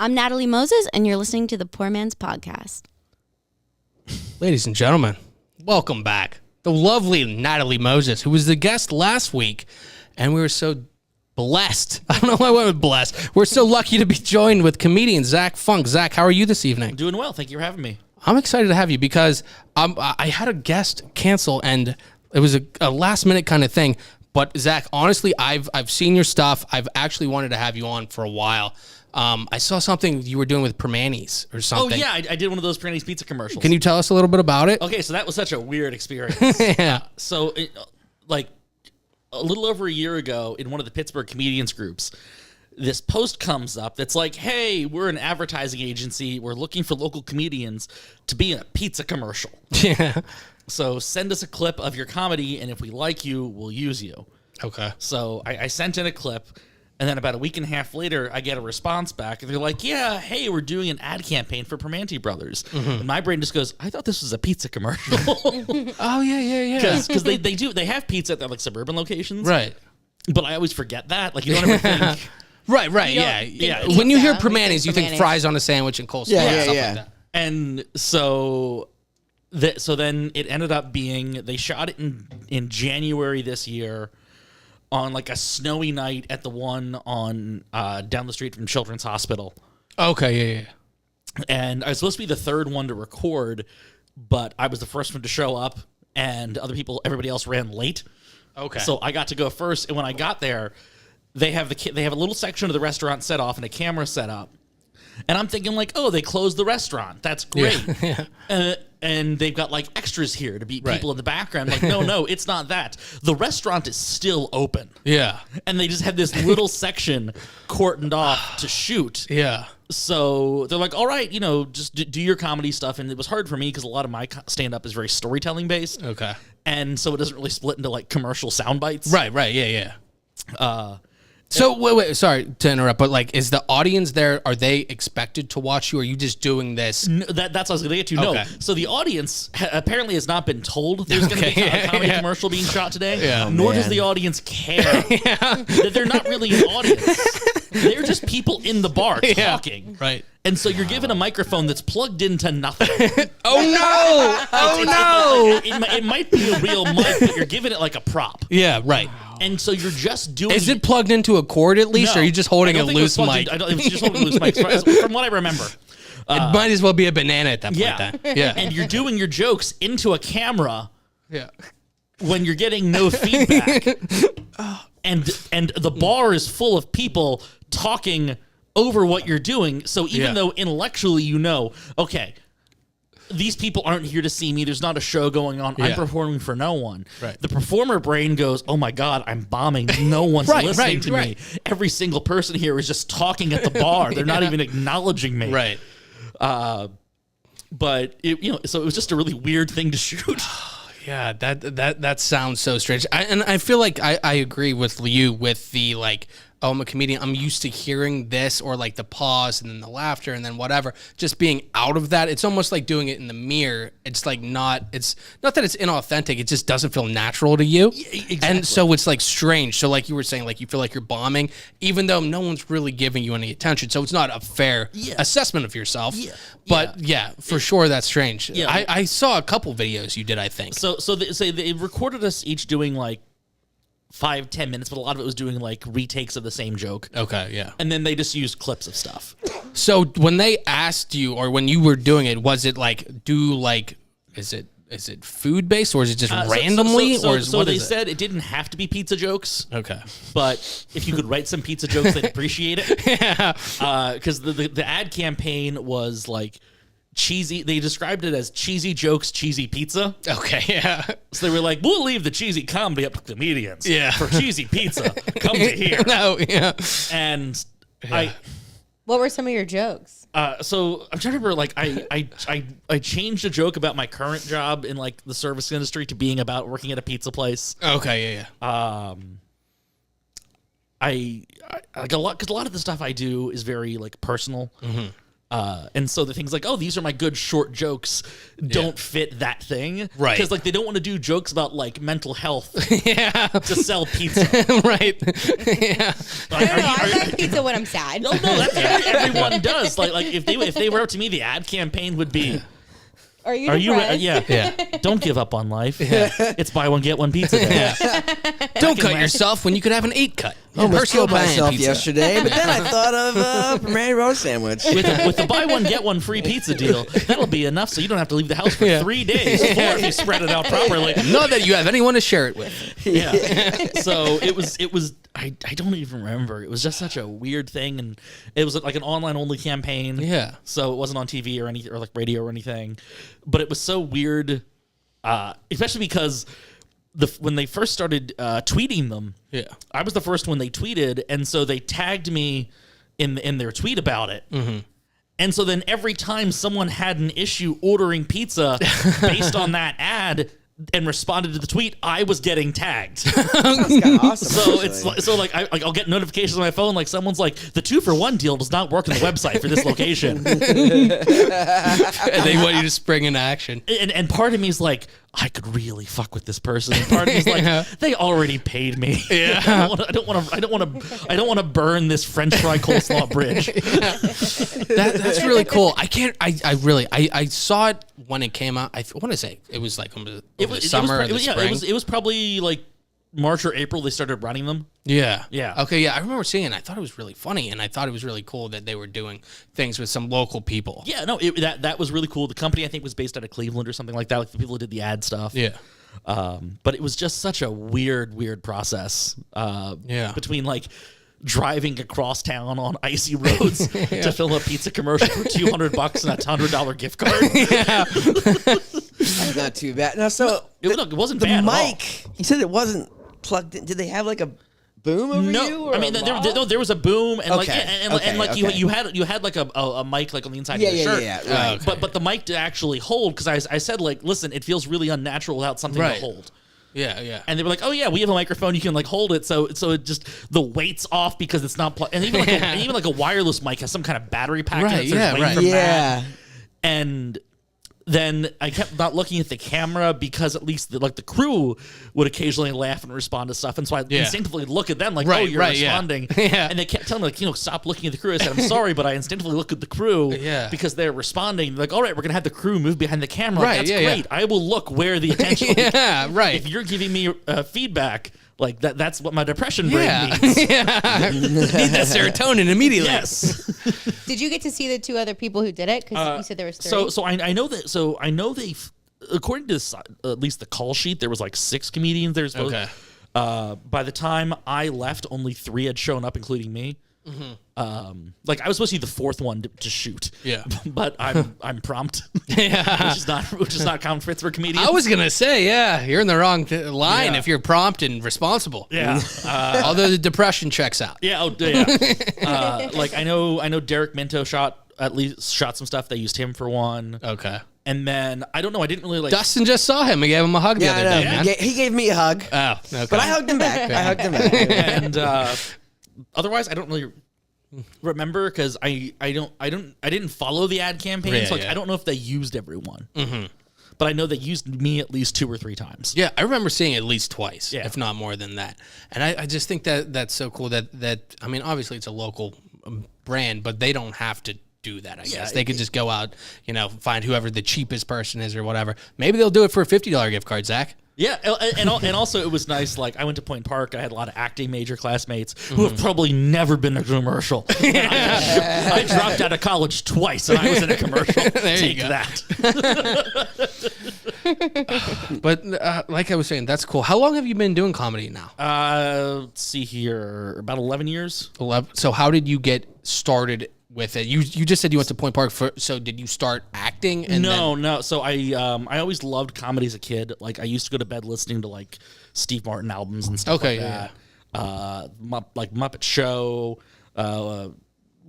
I'm Natalie Moses, and you're listening to the Poor Man's Podcast. Ladies and gentlemen, welcome back. The lovely Natalie Moses, who was the guest last week, and we were so blessed. I don't know why I went with blessed. We're so lucky to be joined with comedian Zach Funk. Zach, how are you this evening? I'm doing well. Thank you for having me. I'm excited to have you because I had a guest cancel, and it was a last-minute kind of thing. But, Zach, honestly, I've seen your stuff. I've actually wanted to have you on for a while. I saw something you were doing with Permanis or something. Oh, yeah. I did one of those Permanis pizza commercials. Can you tell us a little bit about it? Okay, so that was such a weird experience. Yeah. So, like, a little over a year ago, in one of the Pittsburgh comedians groups, this post comes up that's like, hey, we're an advertising agency. We're looking for local comedians to be in a pizza commercial. Yeah. So send us a clip of your comedy, and if we like you, we'll use you. Okay. So I sent in a clip, and then about a week and a half later, I get a response back, and they're like, yeah, hey, we're doing an ad campaign for Permanti Brothers. Mm-hmm. And my brain just goes, I thought this was a pizza commercial. Oh, yeah. Because they have pizza at their like suburban locations. Right. But I always forget that. Like, you don't ever think. Right, yeah. When you hear Permanis, you think fries on a sandwich and coleslaw. Yeah. Like that. And so then it ended up being, they shot it in January this year on like a snowy night at the one on down the street from Children's Hospital. Okay, yeah. And I was supposed to be the third one to record, but I was the first one to show up, and everybody else ran late. Okay. So I got to go first, and when I got there, they have a little section of the restaurant set off and a camera set up. And I'm thinking like, oh, they closed the restaurant. That's great. Yeah. And they've got like extras here to be people in the background. Like, no, it's not that. The restaurant is still open. Yeah. And they just had this little section cordoned off to shoot. Yeah. So they're like, all right, just do your comedy stuff. And it was hard for me because a lot of my stand-up is very storytelling based. Okay. And so it doesn't really split into like commercial sound bites. Right, yeah. So wait, sorry to interrupt, but like, is the audience there? Are they expected to watch you? Or are you just doing this? No, that's what I was going to get to. Okay. No, so the audience apparently has not been told there's going to be a comedy commercial being shot today. Yeah. Nor does the audience care that they're not really an audience. They're just people in the bar talking. Right. And so you're given a microphone that's plugged into nothing. It might be a real mic, but you're giving it like a prop. Yeah, right. And so you're just doing. Is it plugged into a cord at least, or are you just holding a loose mic? It was just holding a loose mic, from what I remember. It might as well be a banana at that point. Then. Yeah. And you're doing your jokes into a camera. Yeah. When you're getting no feedback, and the bar is full of people talking over what you're doing. So even though intellectually okay, these people aren't here to see me. There's not a show going on. I'm performing for no one. Right. The performer brain goes, oh my God, I'm bombing. No one's listening to me. Every single person here is just talking at the bar. They're not even acknowledging me. Right. But so it was just a really weird thing to shoot. Yeah, that sounds so strange. And I feel like I agree with you with the like, oh, I'm a comedian. I'm used to hearing this or like the pause and then the laughter and then whatever. Just being out of that, it's almost like doing it in the mirror. It's like it's not that it's inauthentic. It just doesn't feel natural to you. Yeah, exactly. And so it's like strange. So like you were saying, like you feel like you're bombing, even though no one's really giving you any attention. So it's not a fair assessment of yourself. Yeah. But for sure that's strange. Yeah. I saw a couple videos you did, I think. So they recorded us each doing like 5-10 minutes, but a lot of it was doing like retakes of the same joke. Okay, yeah. And then they just used clips of stuff. So when they asked you, or when you were doing it, was it like is it food based, or is it just randomly? So they said it didn't have to be pizza jokes. Okay, but if you could write some pizza jokes, they'd appreciate it. Yeah, because the ad campaign was like cheesy. They described it as cheesy jokes, cheesy pizza. Okay, yeah. So they were like, we'll leave the cheesy comedy up to comedians. Yeah. For cheesy pizza, come to here. No, yeah. And what were some of your jokes? So I'm trying to remember, like I changed a joke about my current job in like the service industry to being about working at a pizza place. Okay, yeah. I like a lot because a lot of the stuff I do is very like personal. Mm-hmm. And so the things like, oh, these are my good short jokes don't fit that thing. Right. Because like they don't want to do jokes about like mental health to sell pizza. right. Yeah. I don't know. I like pizza when I'm sad. No, that's everyone does. Like if they were up to me, the ad campaign would be, Are you depressed? yeah. Don't give up on life. Yeah. It's buy one, get one pizza day. Don't cut yourself when you could have an 8 cut. I almost killed Buy-In myself pizza. yesterday, but then I thought of a Mary Rose sandwich. With the buy one, get one free pizza deal, that'll be enough so you don't have to leave the house for 3 days or if you spread it out properly. Not that you have anyone to share it with. Yeah. So it was I don't even remember. It was just such a weird thing, and it was like an online only campaign. Yeah. So it wasn't on TV or anything or like radio or anything. But it was so weird, especially because when they first started tweeting them, I was the first one they tweeted, and so they tagged me in their tweet about it. Mm-hmm. And so then every time someone had an issue ordering pizza based on that ad and responded to the tweet, I was getting tagged. That's kind of awesome. So it's like I'll get notifications on my phone like someone's like, the 2-for-1 deal does not work on the website for this location. And they want you to spring into action. And part of me is like, I could really fuck with this person. And part of me is like, they already paid me. Yeah. I don't want to burn this French fry coleslaw bridge. That's really cool. I saw it when it came out. I want to say it was like over the summer or the spring. It was probably like March or April they started running them. Yeah. Yeah. Okay, yeah. I remember seeing it. I thought it was really funny, and I thought it was really cool that they were doing things with some local people. Yeah, no, that was really cool. The company, I think, was based out of Cleveland or something like that, like the people who did the ad stuff. Yeah. But it was just such a weird process. Between like driving across town on icy roads to film a pizza commercial for $200 and a $100 gift card. Yeah. That's not too bad. Now, so it wasn't the bad mic, at all. you said it wasn't plugged in. Did they have like a boom over you? Or I mean, there was a boom, and you had like a mic like on the inside of your shirt. Yeah, right. But the mic to actually hold, because I said like, listen, it feels really unnatural without something to hold. Yeah. And they were like, "Oh yeah, we have a microphone. You can like hold it, so it just the weight's off because it's not plugged." And even like a wireless mic has some kind of battery pack. Right. Yeah. Right. Yeah. And then I kept not looking at the camera because at least the crew would occasionally laugh and respond to stuff, and so I instinctively look at them like, "Oh, you're responding." Yeah. And they kept telling me like, stop looking at the crew. I said, "I'm sorry," but I instinctively look at the crew because they're responding. They're like, "All right, we're gonna have the crew move behind the camera." Like, that's great. I will look where the attention. If you're giving me feedback. Like that's what my depression brain needs. Need that serotonin immediately. Yes. Did you get to see the 2 other people who did it? Because you said there was 3. So I know that. So I know they, according to this, at least the call sheet, there was like 6 comedians. There's by the time I left, only 3 had shown up, including me. Mm-hmm. Like I was supposed to be the 4th one to shoot. Yeah, but I'm prompt. which is not common fits for comedians. I was gonna say, you're in the wrong line if you're prompt and responsible. Yeah, although the depression checks out. Yeah, like I know Derek Minto shot some stuff. They used him for one. Okay. And then, I don't know, I didn't really like... Dustin just saw him. He gave him a hug the other day, man. He gave me a hug. Oh, okay. But I hugged him back. And otherwise, I don't really remember because I didn't follow the ad campaign. So I don't know if they used everyone. Mm-hmm. But I know they used me at least 2 or 3 times. Yeah, I remember seeing it at least twice, if not more than that. And I just think that's so cool that I mean, obviously it's a local brand, but they don't have to do that, I guess. They could just go out, find whoever the cheapest person is or whatever. Maybe they'll do it for a $50 gift card, Zach. Yeah, and also it was nice. Like I went to Point Park, I had a lot of acting major classmates who have probably never been in a commercial. I dropped out of college twice, and I was in a commercial. Take that. But like I was saying, that's cool. How long have you been doing comedy now? Let's see here, about 11 years. 11. So how did you get started with it? You just said you went to Point Park so did you start acting? No. So I always loved comedy as a kid. Like I used to go to bed listening to like Steve Martin albums and stuff like that. Like Muppet Show,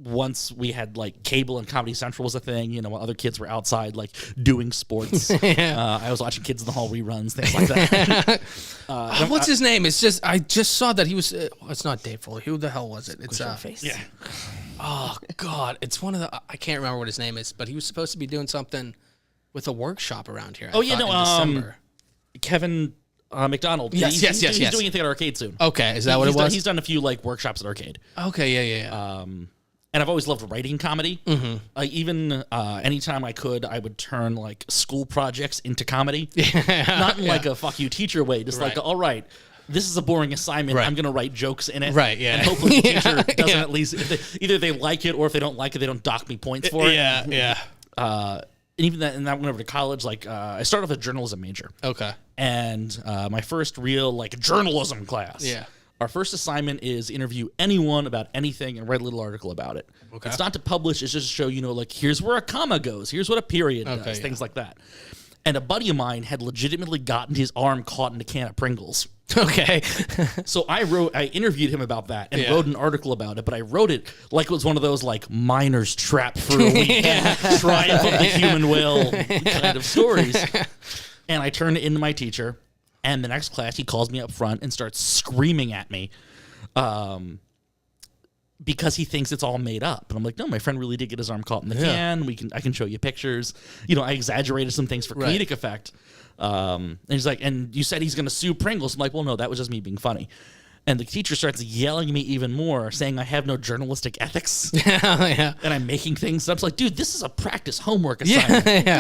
once we had like cable and Comedy Central was a thing, you know, while other kids were outside like doing sports. I was watching Kids in the Hall reruns, things like that. What's his name? It's just I just saw that he was. It's not Dave Foley. Who the hell was it? It's Face. Yeah. Oh God, it's one of the. I can't remember what his name is, but he was supposed to be doing something with a workshop around here. Oh, yeah, in no, December. Kevin McDonald. Yes, He's yes. doing a thing at Arcade soon. Okay, is that what it was? He's done a few like workshops at Arcade. Okay, yeah. And I've always loved writing comedy. Even anytime I could, I would turn like school projects into comedy. Not in like a fuck you teacher way, just like, all right, this is a boring assignment. Right. I'm going to write jokes in it. Right, yeah. And hopefully the teacher doesn't at least, either they like it or if they don't like it, they don't dock me points for it. Yeah. And even that, and that went over to college. Like, I started off a journalism major. Okay. And my first real like journalism class. Yeah. Our first assignment is interview anyone about anything and write a little article about it. Okay. It's not to publish, it's just to show, you know, like, here's where a comma goes, here's what a period does, things like that. And a buddy of mine had legitimately gotten his arm caught in a can of Pringles. Okay. So I interviewed him about that and wrote an article about it, but I wrote it like it was one of those, like, miners trapped for a weekend, triumph of the human will kind of stories. And I turned it into my teacher. And the next class, he calls me up front and starts screaming at me because he thinks it's all made up. And I'm like, no, my friend really did get his arm caught in the can. I can show you pictures. You know, I exaggerated some things for comedic effect. And he's like, and you said he's going to sue Pringles. I'm like, well, no, that was just me being funny. And the teacher starts yelling at me even more, saying I have no journalistic ethics. And I'm making things up. It's like, dude, this is a practice homework assignment.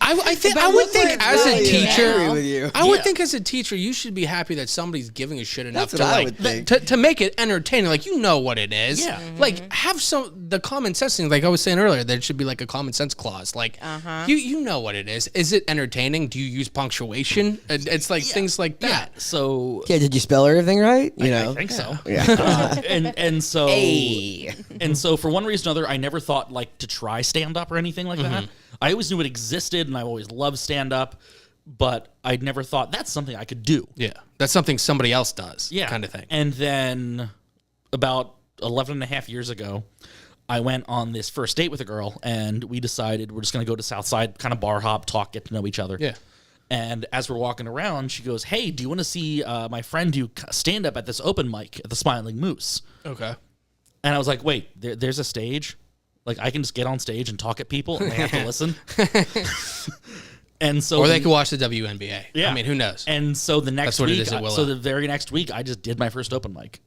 I would think as a teacher, I would Yeah. think as a teacher, you should be happy that somebody's giving a shit enough That's to what I like would think. to make it entertaining. Like, you know what it is. Yeah. Like, have the common sense thing. Like I was saying earlier, there should be like a common sense clause. Like, you know what it is. Is it entertaining? Do you use punctuation? It's like things like that. Yeah. So Yeah, did you spell everything right? You know? I think so. Yeah. And so Hey. and so for one reason or another, I never thought like to try stand up or anything like that. I always knew it existed, and I always loved stand up, but I'd never thought that's something I could do. Yeah. That's something somebody else does. Yeah, Kind of thing. And then about 11 and a half years ago, I went on this first date with a girl, and we decided we're just going to go to Southside, kind of bar hop, talk, get to know each other. Yeah. And as we're walking around, she goes, hey, do you want to see my friend do stand up at this open mic at the Smiling Moose? Okay. And I was like, wait, there's a stage? Like, I can just get on stage and talk at people, and they have to listen? And so, Or they could watch the WNBA. Yeah. I mean, who knows? And so the next That's what it week, is at Willow. so the very next week, I just did my first open mic.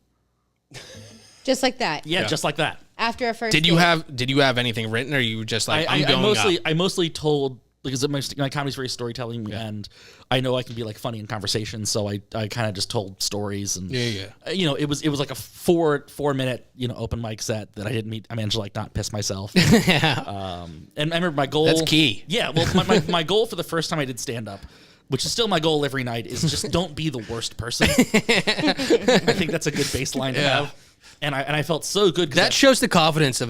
Just like that. Yeah, just like that. After a first Did you date. have anything written, or you were just like, I'm going up? I mostly told, because my comedy's very storytelling, and I know I can be like funny in conversation, so I kind of just told stories, and you know, it was like a 4 minute, you know, open mic set that I managed to like not piss myself. And I remember my goal. That's key. Yeah, well, my goal for the first time I did stand up, which is still my goal every night, is just don't be the worst person. I think that's a good baseline to have. And I felt so good. That shows the confidence of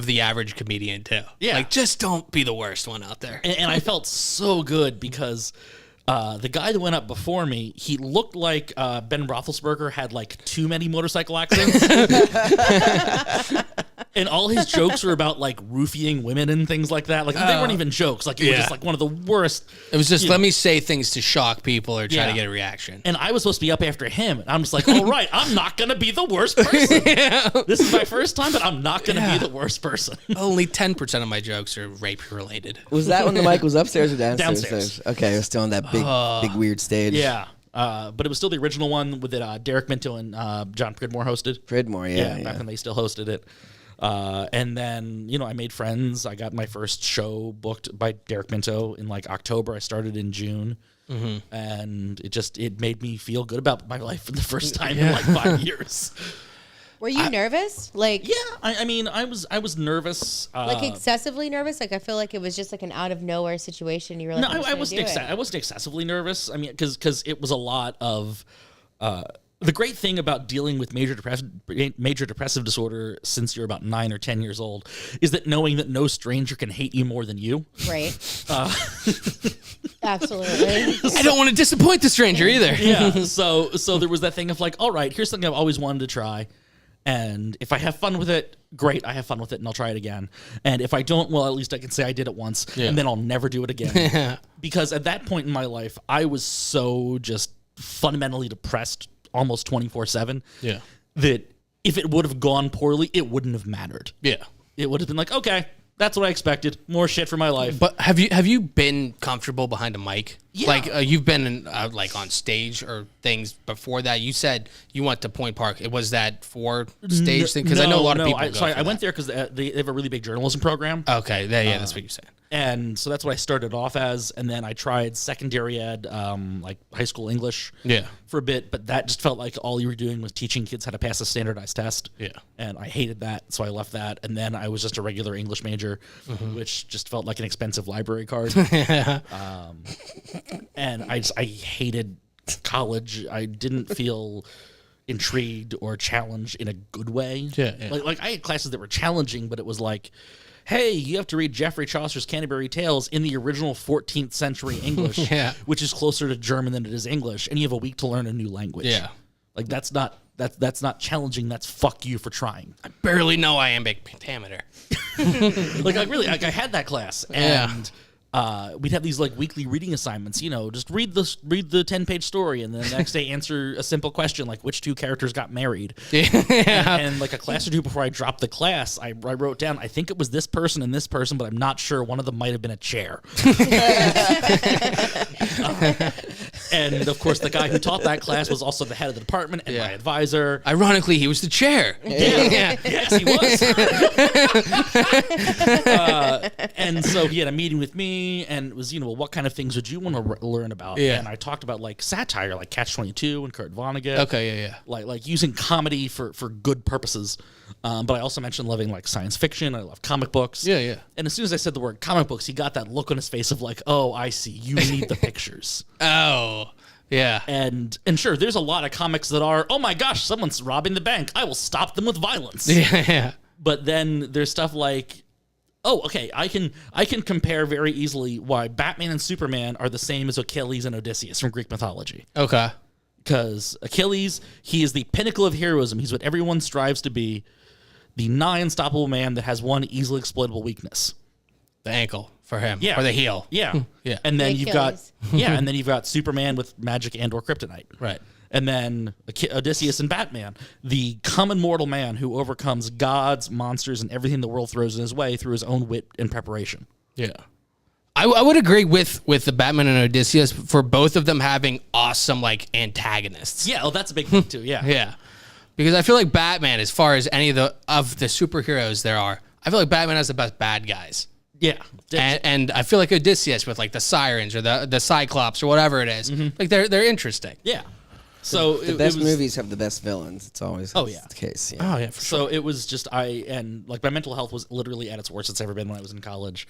the average comedian too. Yeah. Like, just don't be the worst one out there. And I felt so good because the guy that went up before me, he looked like Ben Roethlisberger had like too many motorcycle accidents. And all his jokes were about like roofing women and things like that. Like, they weren't even jokes. Like, it was just like one of the worst. It was just, let me say things to shock people or try Yeah. to get a reaction. And I was supposed to be up after him. And I'm just like, all right, I'm not going to be the worst person. This is my first time, but I'm not going to be the worst person. Only 10% of my jokes are rape related. Was that when the mic was upstairs or downstairs? Downstairs. Okay, it was still on that big weird stage. Yeah. But it was still the original one with it, Derek Minto and John Pridmore hosted. Pridmore, yeah. Back when they still hosted it. And then, you know, I made friends. I got my first show booked by Derek Minto in like October. I started in June. And it made me feel good about my life for the first time in like 5 years. Were you nervous? Like, Yeah, I mean, I was nervous. like excessively nervous? Like, I feel like it was just like an out of nowhere situation. You were like, No, I'm just I gonna wasn't. do it. I wasn't excessively nervous. I mean, because it was a lot of. The great thing about dealing with major depressive disorder since you're about 9 or 10 years old is that knowing that no stranger can hate you more than you. Right. Absolutely. I don't want to disappoint the stranger either. Yeah. So there was that thing of like, all right, here's something I've always wanted to try. And if I have fun with it, great, I have fun with it and I'll try it again. And if I don't, well, at least I can say I did it once and then I'll never do it again. Because at that point in my life, I was so just fundamentally depressed almost 24/7 that if it would have gone poorly, it wouldn't have mattered. Yeah. It would have been like, okay, that's what I expected. More shit for my life. But have you been comfortable behind a mic? Yeah. Like you've been in, like on stage or things before that. You said you went to Point Park. Was that for stage thing? Because I know a lot of people. I went there because they have a really big journalism program. Okay, that's what you're saying. And so that's what I started off as. And then I tried secondary ed, like high school English for a bit. But that just felt like all you were doing was teaching kids how to pass a standardized test. Yeah. And I hated that. So I left that. And then I was just a regular English major, which just felt like an expensive library card. And I hated college. I didn't feel intrigued or challenged in a good way. Like I had classes that were challenging, but it was like, hey, you have to read Geoffrey Chaucer's Canterbury Tales in the original 14th century English, which is closer to German than it is English, and you have a week to learn a new language. Yeah. Like that's not challenging, that's fuck you for trying. I barely know iambic pentameter. I had that class and we'd have these like weekly reading assignments, just read the 10-page story and then the next day answer a simple question like which two characters got married. And like a class or two before I dropped the class, I wrote down, I think it was this person and this person, but I'm not sure. One of them might have been a chair. And of course, the guy who taught that class was also the head of the department and my advisor. Ironically, he was the chair. Yes, he was. And so he had a meeting with me. And it was, well, what kind of things would you want to learn about? And I talked about like satire, like Catch-22 and Kurt Vonnegut. Okay, Like using comedy for good purposes. But I also mentioned loving like science fiction. I love comic books. And as soon as I said the word comic books, he got that look on his face of like, oh, I see. You need the pictures. Oh, yeah. And sure, there's a lot of comics that are, oh my gosh, someone's robbing the bank. I will stop them with violence. Yeah. But then there's stuff like, oh, okay, I can compare very easily why Batman and Superman are the same as Achilles and Odysseus from Greek mythology. Okay. Because Achilles, he is the pinnacle of heroism. He's what everyone strives to be. The nigh unstoppable man that has one easily exploitable weakness. The ankle for him. Yeah. Or the heel. Yeah. And then you've got Superman with magic and or kryptonite. Right. And then Odysseus and Batman, the common mortal man who overcomes gods, monsters, and everything the world throws in his way through his own wit and preparation. Yeah. I would agree with the Batman and Odysseus for both of them having awesome, like, antagonists. Yeah, well, that's a big thing, too, yeah. Yeah. Because I feel like Batman, as far as any of the superheroes there are, I feel like Batman has the best bad guys. Yeah. And I feel like Odysseus with, like, the Sirens or the Cyclops or whatever it is, like, they're interesting. Yeah. So the best movies have the best villains. It's always the case. Yeah. Oh yeah. For sure. So it was just my mental health was literally at its worst it's ever been when I was in college.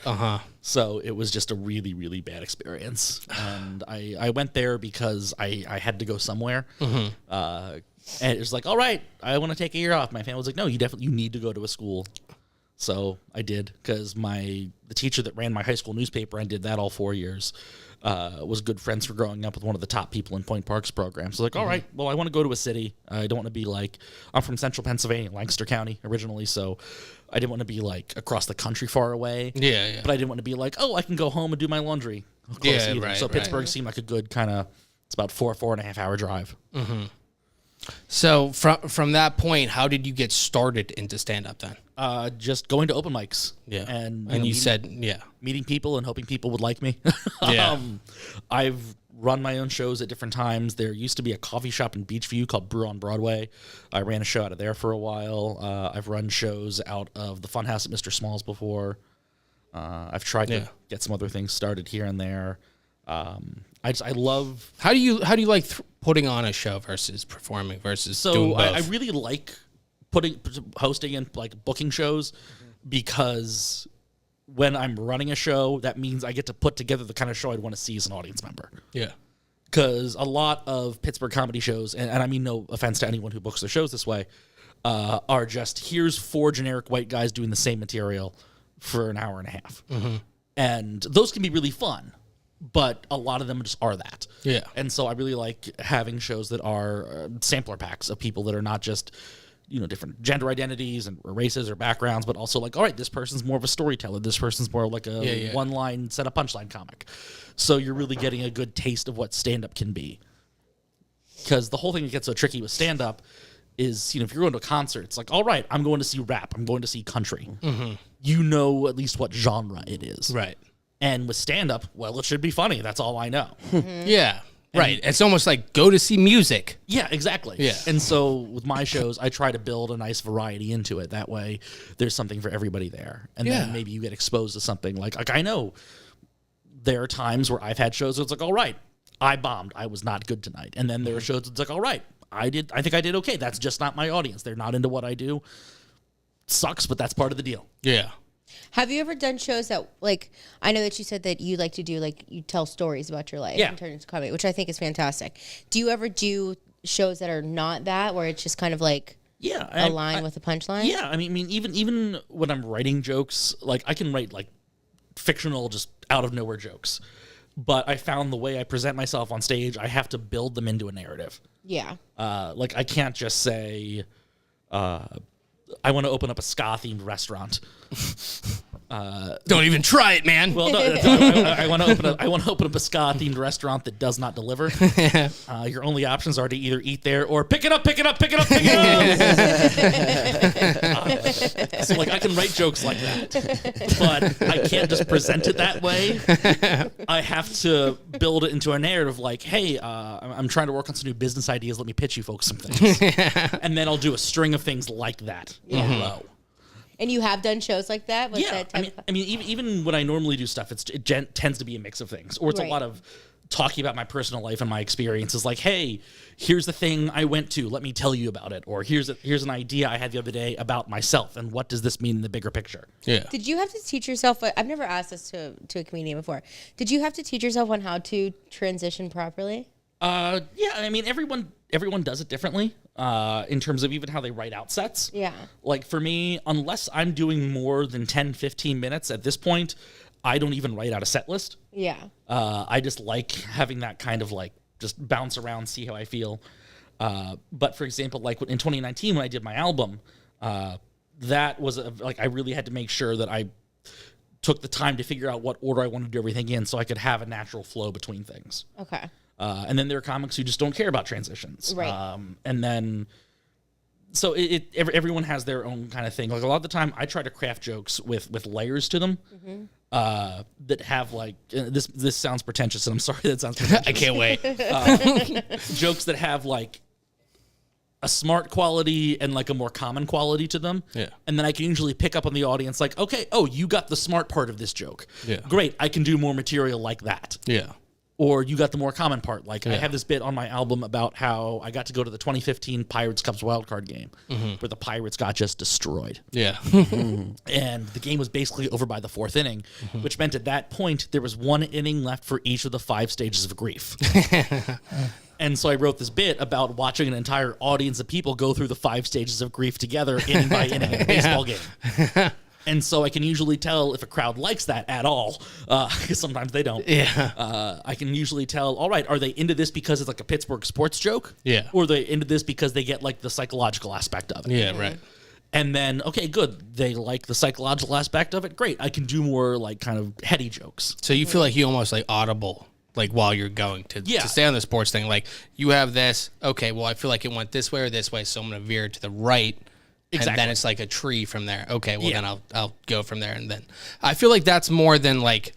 So it was just a really, really bad experience. And I went there because I had to go somewhere. And it was like, all right, I want to take a year off. My family was like, no, you need to go to a school. So I did because the teacher that ran my high school newspaper and did that all 4 years. Was good friends for growing up with one of the top people in Point Park's program. So like, all right, well, I want to go to a city. I don't want to be like, I'm from central Pennsylvania, Lancaster County originally, so I didn't want to be like across the country far away. Yeah. But I didn't want to be like, oh, I can go home and do my laundry close either. Right, so Pittsburgh seemed like a good kind of, it's about 4.5 hour drive. So from that point, how did you get started into stand-up then? Just going to open mics. Yeah. And you said, meeting people and hoping people would like me. Yeah. I've run my own shows at different times. There used to be a coffee shop in Beachview called Brew on Broadway. I ran a show out of there for a while. I've run shows out of the Funhouse at Mr. Small's before. I've tried to get some other things started here and there. I love. How do you like putting on a show versus performing versus doing both? I really like hosting and like booking shows because when I'm running a show, that means I get to put together the kind of show I'd want to see as an audience member. Yeah. Because a lot of Pittsburgh comedy shows, and I mean no offense to anyone who books their shows this way, are just here's 4 generic white guys doing the same material for an hour and a half. And those can be really fun. But a lot of them just are that. Yeah. And so I really like having shows that are sampler packs of people that are not just different gender identities and races or backgrounds, but also like, all right, this person's more of a storyteller. This person's more like a one-line set of punchline comic. So you're really getting a good taste of what stand-up can be. Because the whole thing that gets so tricky with stand-up is, if you're going to a concert, it's like, all right, I'm going to see rap. I'm going to see country. Mm-hmm. You know at least what genre it is. Right. And with stand-up, well, it should be funny. That's all I know. Mm-hmm. Yeah. Right. It's almost like go to see music. Yeah, exactly. Yeah. And so with my shows, I try to build a nice variety into it. That way there's something for everybody there. And then maybe you get exposed to something like I know there are times where I've had shows where it's like, all right, I bombed. I was not good tonight. And then there are shows that's like, all right, I think I did okay. That's just not my audience. They're not into what I do. Sucks, but that's part of the deal. Yeah. Have you ever done shows that, like, I know that you said that you like to do, like, you tell stories about your life and turn it into comedy, which I think is fantastic. Do you ever do shows that are not that, where it's just kind of like a line with a punchline? Yeah, I mean, even when I'm writing jokes, like, I can write, like, fictional, just out of nowhere jokes. But I found the way I present myself on stage, I have to build them into a narrative. Yeah. Like, I can't just say, I want to open up a ska-themed restaurant. Don't even try it, man. Well, no, I want to open up a ska-themed restaurant that does not deliver. Your only options are to either eat there or pick it up. So, like, I can write jokes like that, but I can't just present it that way. I have to build it into a narrative like, hey, I'm trying to work on some new business ideas. Let me pitch you folks some things. And then I'll do a string of things like that in a row. And you have done shows like that? I mean, even when I normally do stuff, it tends to be a mix of things. Or it's a lot of talking about my personal life and my experiences. Like, hey, here's the thing I went to. Let me tell you about it. Or here's an idea I had the other day about myself. And what does this mean in the bigger picture? Yeah. Did you have to teach yourself? I've never asked this to a comedian before. Did you have to teach yourself on how to transition properly? Yeah. I mean, everyone does it differently. In terms of even how they write out sets. Yeah. Like for me, unless I'm doing more than 10, 15 minutes at this point, I don't even write out a set list. Yeah. I just like having that kind of like just bounce around, see how I feel. But for example, like in 2019 when I did my album, that was I really had to make sure that I took the time to figure out what order I wanted to do everything in so I could have a natural flow between things. Okay. And then there are comics who just don't care about transitions. Right. And then, so everyone has their own kind of thing. Like a lot of the time, I try to craft jokes with layers to them that have like this sounds pretentious, and I'm sorry that sounds pretentious. I can't wait. Jokes that have like a smart quality and like a more common quality to them. Yeah. And then I can usually pick up on the audience like, okay, oh, you got the smart part of this joke. Yeah. Great, I can do more material like that. Yeah. Or you got the more common part. Like I have this bit on my album about how I got to go to the 2015 Pirates Cubs wildcard game where the Pirates got just destroyed. Yeah. And the game was basically over by the fourth inning, which meant at that point there was one inning left for each of the 5 stages of grief. And so I wrote this bit about watching an entire audience of people go through the 5 stages of grief together, inning by inning in a baseball game. And so I can usually tell if a crowd likes that at all, because sometimes they don't. Yeah. I can usually tell, all right, are they into this because it's like a Pittsburgh sports joke? Yeah. Or are they into this because they get like the psychological aspect of it? Yeah, right. And then, okay, good. They like the psychological aspect of it. Great. I can do more like kind of heady jokes. So you feel like you almost like audible, like while you're going to stay on the sports thing. Like you have this, okay, well, I feel like it went this way or this way, so I'm going to veer to the right. Exactly. And then it's like a tree from there. Okay, well then I'll go from there. And then I feel like that's more than like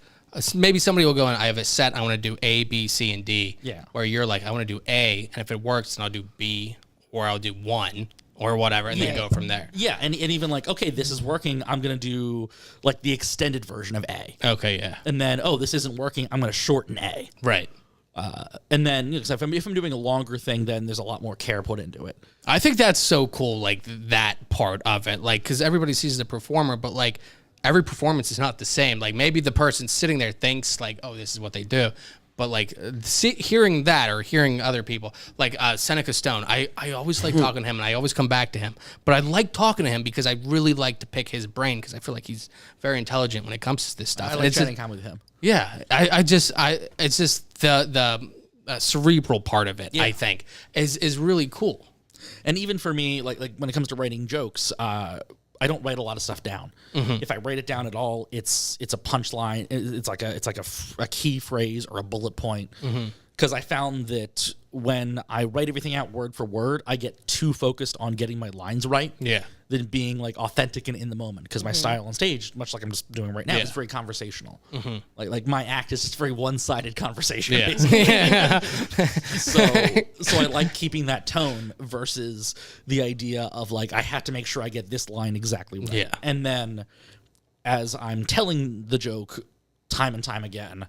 maybe somebody will go and I have a set. I want to do A, B, C, and D. Yeah. Where you're like I want to do A, and if it works, then I'll do B, or I'll do 1 or whatever, and then go from there. Yeah, and even like okay, this is working. I'm gonna do like the extended version of A. Okay, yeah. And then this isn't working. I'm gonna shorten A. Right. And then if I'm doing a longer thing, then there's a lot more care put into it. I think that's so cool, like that part of it, like because everybody sees the performer, but like every performance is not the same. Like maybe the person sitting there thinks like, oh, this is what they do, but like hearing that or hearing other people, like Seneca Stone, I always like talking to him, and I always come back to him. But I like talking to him because I really like to pick his brain because I feel like he's very intelligent when it comes to this stuff. I like chatting with him. Yeah, it's just the cerebral part of it. Yeah. I think is really cool. And even for me, like when it comes to writing jokes, I don't write a lot of stuff down. If I write it down at all, it's a punchline. It's like a key phrase or a bullet point. Because I found that when I write everything out word for word, I get too focused on getting my lines right. Yeah. Than being like authentic and in the moment. Because my style on stage, much like I'm just doing right now, is very conversational. Like my act is just very one-sided conversation. Basically. So I like keeping that tone versus the idea of like I have to make sure I get this line exactly right. Yeah. And then as I'm telling the joke time and time again,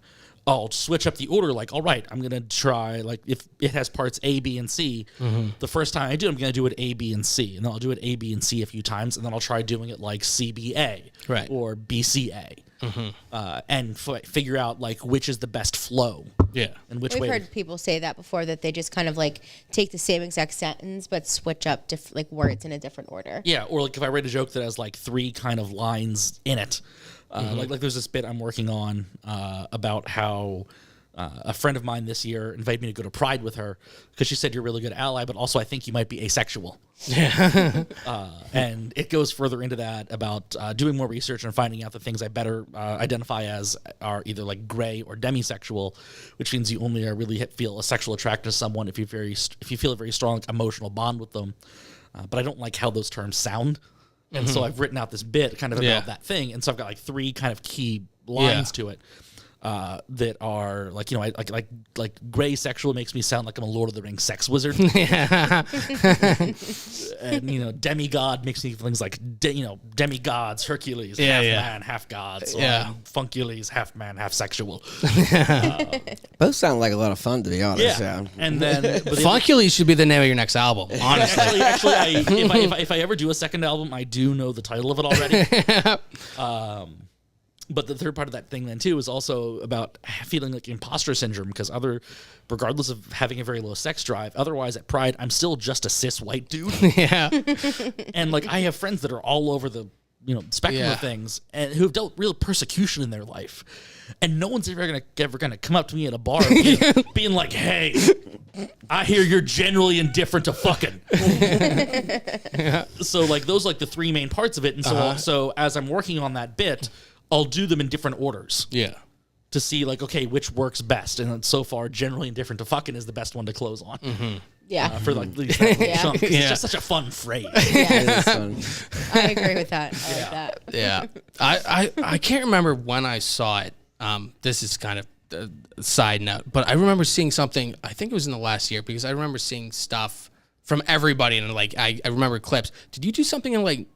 I'll switch up the order. Like, all right, I'm going to try, like, if it has parts A, B, and C, the first time I do it, I'm going to do it A, B, and C. And then I'll do it A, B, and C a few times. And then I'll try doing it like CBA or BCA. And figure out, like, which is the best flow. Yeah. And which We've way. heard people say that before, that they just kind of, like, take the same exact sentence but switch up, like, words in a different order. Yeah, or, like, if I write a joke that has, like, 3 kind of lines in it, like there's this bit I'm working on about how a friend of mine this year invited me to go to Pride with her because she said you're a really good ally, but also I think you might be asexual. Yeah. And it goes further into that about doing more research and finding out the things I better identify as are either like gray or demisexual, which means you only really feel a sexual attraction to someone if you feel a very strong emotional bond with them. But I don't like how those terms sound. And so I've written out this bit kind of about that thing. And so I've got like 3 kind of key lines to it that are like, you know, like gray sexual makes me sound like I'm a Lord of the Rings sex wizard. And, you know, demigod makes me things like, demigods, Hercules, half man, half gods. Or Funcules, half man, half sexual. Both sound like a lot of fun, to be honest. Yeah. And then Funcules should be the name of your next album, honestly. Actually, if I ever do a second album, I do know the title of it already. But the third part of that thing then too is also about feeling like imposter syndrome because regardless of having a very low sex drive, otherwise at Pride, I'm still just a cis white dude. Yeah. And like I have friends that are all over the spectrum of things and who have dealt real persecution in their life. And no one's ever gonna come up to me at a bar being like, hey, I hear you're generally indifferent to fucking. So like those are like the 3 main parts of it. And so as I'm working on that bit, I'll do them in different orders. Yeah. To see like, okay, which works best. And so far, generally indifferent to fucking is the best one to close on. Yeah. For like these chunks. It's just such a fun phrase. It is fun. I agree with that. I like that. Yeah. I can't remember when I saw it. This is kind of a side note, but I remember seeing something, I think it was in the last year, because I remember seeing stuff from everybody, and like I remember clips. Did you do something in like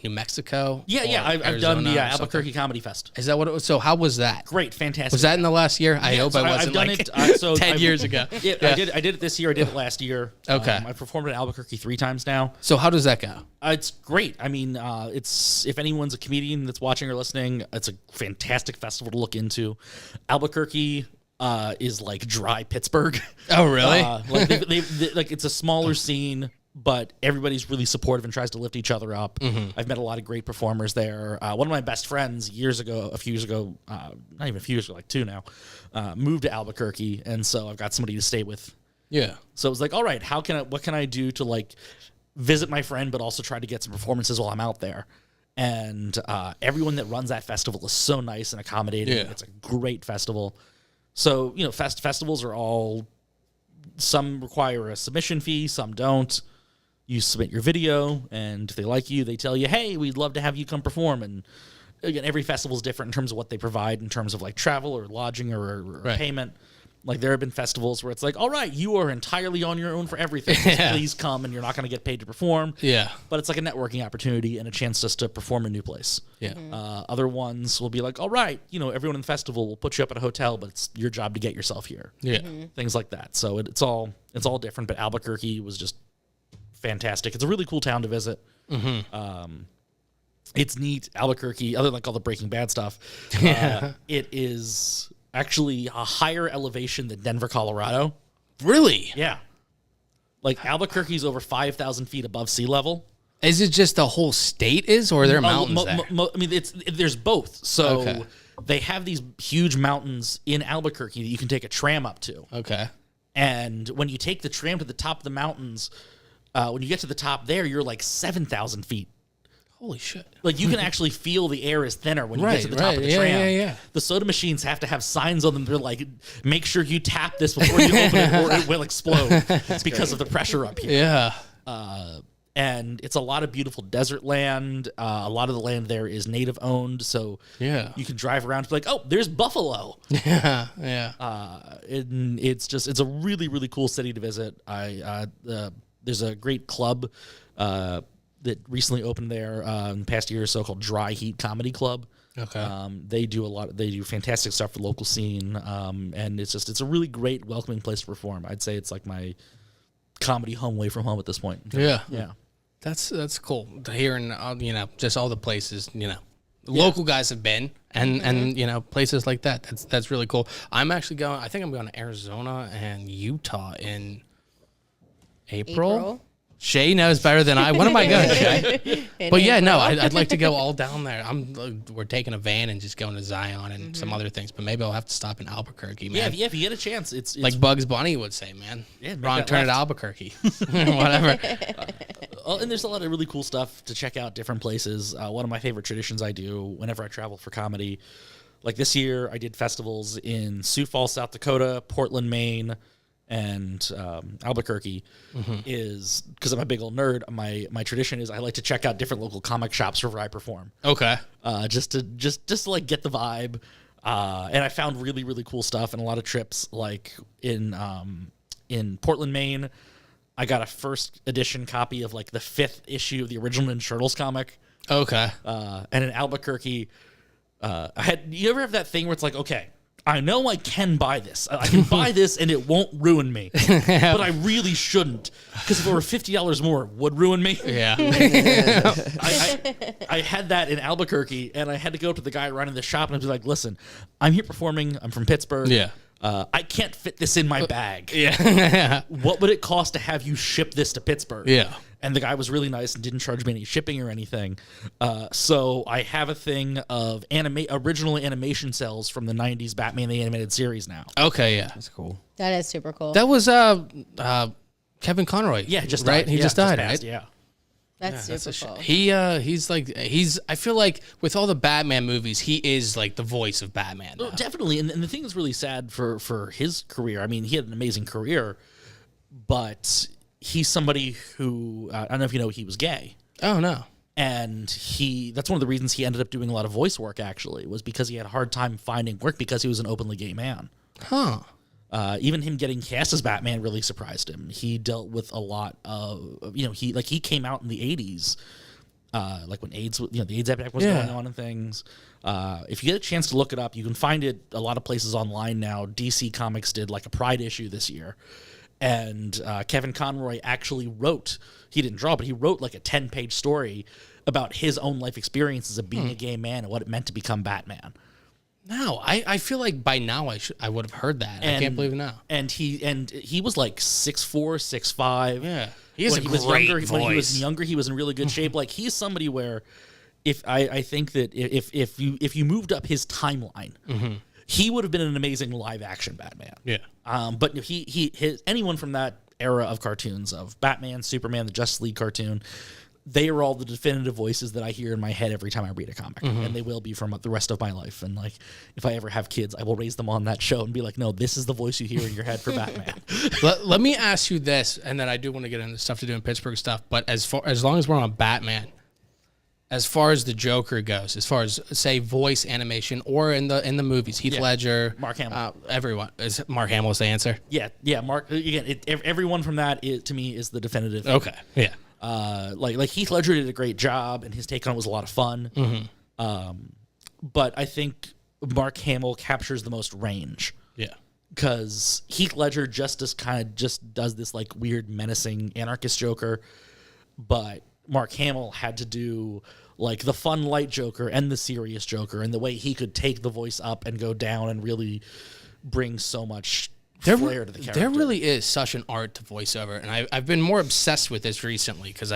New Mexico? Yeah. I've done the Albuquerque Comedy Fest. Is that what it was? So how was that? Great, fantastic. Was that in the last year? I hope I wasn't I've done like it, 10 years ago. Yeah, I did it this year. I did it last year. Okay. I performed in Albuquerque 3 times now. So how does that go? It's great. I mean, it's if anyone's a comedian that's watching or listening, it's a fantastic festival to look into. Albuquerque is like dry Pittsburgh. Oh, really? Like they like it's a smaller scene, but everybody's really supportive and tries to lift each other up. I've met a lot of great performers there. One of my best friends a few years ago, not even a few years ago, like 2 now, moved to Albuquerque, and so I've got somebody to stay with. Yeah. So it was like, all right, what can I do to like visit my friend, but also try to get some performances while I'm out there? And everyone that runs that festival is so nice and accommodating. Yeah. It's a great festival. So, you know, festivals are all, some require a submission fee, some don't. You submit your video, and if they like you, they tell you, hey, we'd love to have you come perform. And again, every festival is different in terms of what they provide, in terms of like travel or lodging or payment. Like there have been festivals where it's like, all right, you are entirely on your own for everything. Just please come, and you're not going to get paid to perform. Yeah. But it's like a networking opportunity and a chance just to perform in a new place. Yeah. Other ones will be like, all right, you know, everyone in the festival will put you up at a hotel, but it's your job to get yourself here. Yeah. Things like that. So it's all different. But Albuquerque was just fantastic. It's a really cool town to visit. It's neat. Albuquerque, other than like all the Breaking Bad stuff, it is actually a higher elevation than Denver, Colorado. Really? Yeah. Like Albuquerque's over 5,000 feet above sea level. Is it just the whole state is, or are there mountains there? I mean, there's both. So Okay. they have these huge mountains in Albuquerque that you can take a tram up to. Okay. And when you take the tram to the top of the mountains, when you get to the top there, you're like 7,000 feet. Holy shit. Like, you can actually feel the air is thinner when you get to the top of the tram. Yeah. The soda machines have to have signs on them. They're like, make sure you tap this before you open it or it will explode because of the pressure up here. Yeah. And it's a lot of beautiful desert land. A lot of the land there is native owned. So you can drive around and be like, oh, there's buffalo. Yeah. It's a really, really cool city to visit. There's a great club that recently opened there in the past year or so called Dry Heat Comedy Club. Okay. They do fantastic stuff for the local scene. And it's a really great, welcoming place to perform. I'd say it's like my comedy home away from home at this point. Yeah. Yeah. That's cool to hear, and just all the places local guys have been, and places like that. That's really cool. I'm actually going. I think I'm going to Arizona and Utah in April. Shay knows better than I. When am I going, Shay? But yeah, no, I'd like to go all down there. We're taking a van and just going to Zion and some other things, but maybe I'll have to stop in Albuquerque, man. Yeah, if you get a chance, it's like Bugs Bunny would say, man. Yeah, wrong turn at Albuquerque. Whatever. And there's a lot of really cool stuff to check out, different places. One of my favorite traditions I do whenever I travel for comedy, like this year I did festivals in Sioux Falls, South Dakota, Portland, Maine, and Albuquerque. Is because I'm a big old nerd. My tradition is I like to check out different local comic shops wherever I perform. Okay. Just to like get the vibe. And I found really, really cool stuff and a lot of trips. Like in Portland, Maine, I got a first edition copy of like the 5th issue of the original Ninja Turtles comic. Okay. And in Albuquerque, you ever have that thing where it's like, okay, I know I can buy this. I can buy this and it won't ruin me. But I really shouldn't. Because if it were $50 more, it would ruin me. Yeah. I had that in Albuquerque, and I had to go up to the guy running the shop and I'd be like, listen, I'm here performing. I'm from Pittsburgh. Yeah. I can't fit this in my bag. Yeah. What would it cost to have you ship this to Pittsburgh? Yeah. And the guy was really nice and didn't charge me any shipping or anything. So I have a thing of original animation cells from the 90s Batman the Animated Series now. Okay, yeah. That's cool. That is super cool. That was Kevin Conroy. Yeah, just right? died. He just died, passed, right? Yeah. That's super cool. He's I feel like with all the Batman movies, he is like the voice of Batman. Well, definitely. And the thing that's really sad for his career, I mean, he had an amazing career, but he's somebody who, I don't know if you know, he was gay. Oh, no. And that's one of the reasons he ended up doing a lot of voice work, actually, was because he had a hard time finding work because he was an openly gay man. Huh. Even him getting cast as Batman really surprised him. He dealt with a lot of, he came out in the 80s, like when AIDS, the AIDS epidemic was going on and things. If you get a chance to look it up, you can find it a lot of places online now. DC Comics did like a Pride issue this year. And Kevin Conroy actually he didn't draw, but he wrote like a 10-page story about his own life experiences of being a gay man and what it meant to become Batman. No, I feel like by now I would have heard that. I can't believe it now. And he was like 6'4", 6'5". Yeah, he has when a he was great younger, voice. When he was younger, he was in really good shape. Like he's somebody where, I think that if you moved up his timeline, he would have been an amazing live action Batman. Yeah. But anyone from that era of cartoons of Batman, Superman, the Justice League cartoon, they are all the definitive voices that I hear in my head every time I read a comic, and they will be from the rest of my life. And like, if I ever have kids, I will raise them on that show and be like, no, this is the voice you hear in your head for Batman. Let me ask you this, and then I do want to get into stuff to do in Pittsburgh stuff. But as long as we're on Batman, as far as the Joker goes, as far as say voice animation or in the movies, Heath Ledger, Mark Hamill, everyone is Mark Hamill's the answer. Yeah. Mark again. Everyone from that to me is the definitive. Okay, yeah. Like Heath Ledger did a great job, and his take on it was a lot of fun. But I think Mark Hamill captures the most range. Yeah, because Heath Ledger just does this like weird menacing anarchist Joker, but Mark Hamill had to do like the fun light Joker and the serious Joker, and the way he could take the voice up and go down and really bring so much flair to the character. There really is such an art to voiceover, and I've been more obsessed with this recently because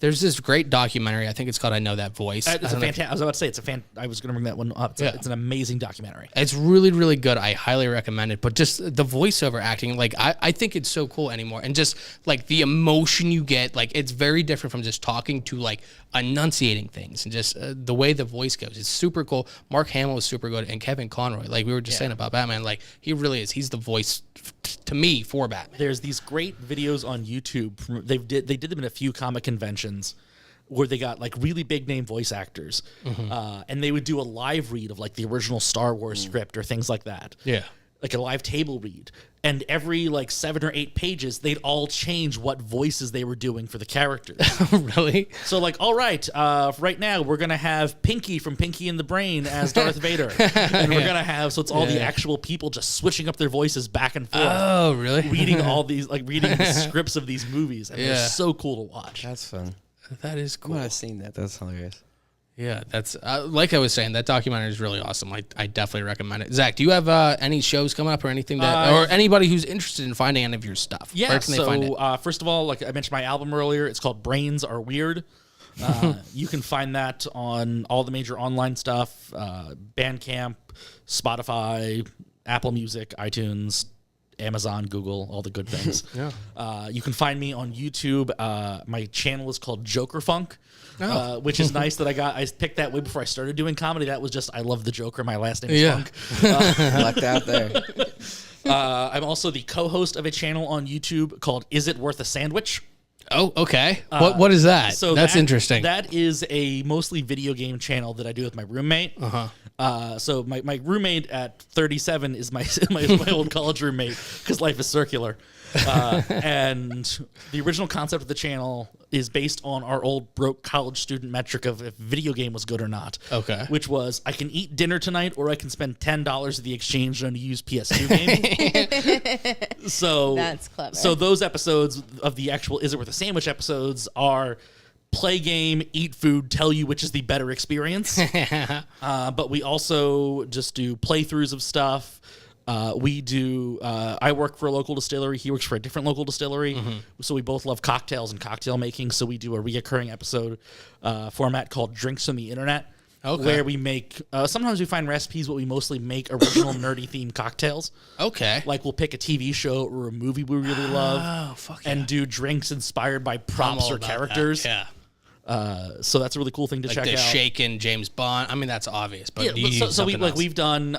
there's this great documentary. I think it's called "I Know That Voice." It's a fantastic. I was about to say I was going to bring that one up. It's an amazing documentary. It's really, really good. I highly recommend it. But just the voiceover acting, like I think it's so cool anymore, and just like the emotion you get, like it's very different from just talking to like enunciating things, and just the way the voice goes. It's super cool. Mark Hamill is super good, and Kevin Conroy, like we were just saying about Batman, like he really is. He's the voice to me for Batman. There's these great videos on YouTube. They did them in a few comic conventions where they got like really big name voice actors, and they would do a live read of like the original Star Wars script or things like that. Yeah. Like a live table read, and every like 7 or 8 pages, they'd all change what voices they were doing for the characters. Really? So like, all right, right now we're gonna have Pinky from Pinky and the Brain as Darth Vader, and we're gonna have it's all the actual people just switching up their voices back and forth. Oh, really? Reading all these reading the scripts of these movies, and they're so cool to watch. That's fun. That is cool. I've seen that. That's hilarious. Yeah, that's like I was saying, that documentary is really awesome. I definitely recommend it. Zach, do you have any shows coming up or anything that, or anybody who's interested in finding any of your stuff? Yeah. Where can they find it? First of all, like I mentioned my album earlier, it's called Brains Are Weird. You can find that on all the major online stuff, Bandcamp, Spotify, Apple Music, iTunes, Amazon, Google, all the good things. You can find me on YouTube. My channel is called Joker Funk, which is nice that I picked that way before I started doing comedy. That was just, I love the Joker. My last name is Funk. Lucked out there. I'm also the co-host of a channel on YouTube called Is It Worth a Sandwich? Oh, okay. What is that? So that's interesting. That is a mostly video game channel that I do with my roommate. So my roommate at 37 is my old college roommate because life is circular. And the original concept of the channel is based on our old broke college student metric of if video game was good or not. Okay. Which was I can eat dinner tonight or I can spend $10 of the exchange on a used PS2 game. So that's clever. So those episodes of the actual Is It Worth a Sandwich episodes are play game, eat food, tell you which is the better experience. But we also just do playthroughs of stuff. I work for a local distillery. He works for a different local distillery. So we both love cocktails and cocktail making. So we do a reoccurring episode format called Drinks on the Internet. Okay. Where we make, sometimes we find recipes, but we mostly make original nerdy themed cocktails. Okay. Like we'll pick a TV show or a movie we really love and do drinks inspired by props or characters. That. Yeah. So that's a really cool thing to check out. Like the shaken James Bond. I mean, that's obvious, but we've done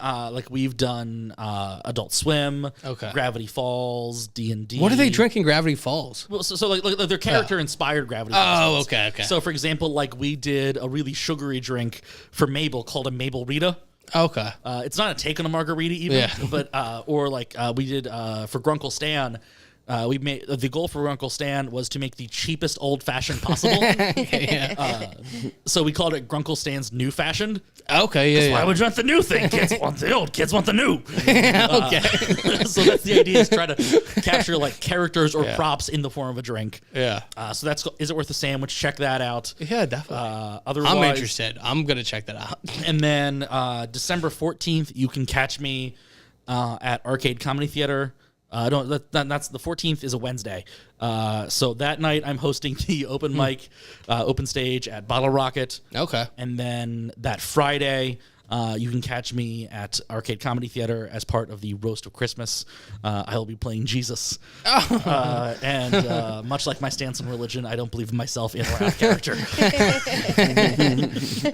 Adult Swim, Gravity Falls, D&D. What are they drinking? Gravity Falls. Well, so their character inspired Gravity Falls. Oh, okay. So for example, like we did a really sugary drink for Mabel called a Mabel Rita. Okay. It's not a take on a margarita even, but we did for Grunkle Stan. We made the goal for Uncle Stan was to make the cheapest old fashioned possible. So we called it Grunkle Stan's New Fashioned. Okay, Why would you want the new thing? Kids want the old. Kids want the new. Okay. So that's the idea: is try to capture like characters or props in the form of a drink. Yeah. So that's Is It Worth a Sandwich? Check that out. Yeah, definitely. Otherwise, I'm interested. I'm gonna check that out. And then December 14th, you can catch me at Arcade Comedy Theater. That's the 14th is a Wednesday. So that night I'm hosting the open mic, open stage at Bottle Rocket. Okay. And then that Friday, you can catch me at Arcade Comedy Theater as part of the Roast of Christmas. I will be playing Jesus. And much like my stance on religion, I don't believe in myself in or out of character.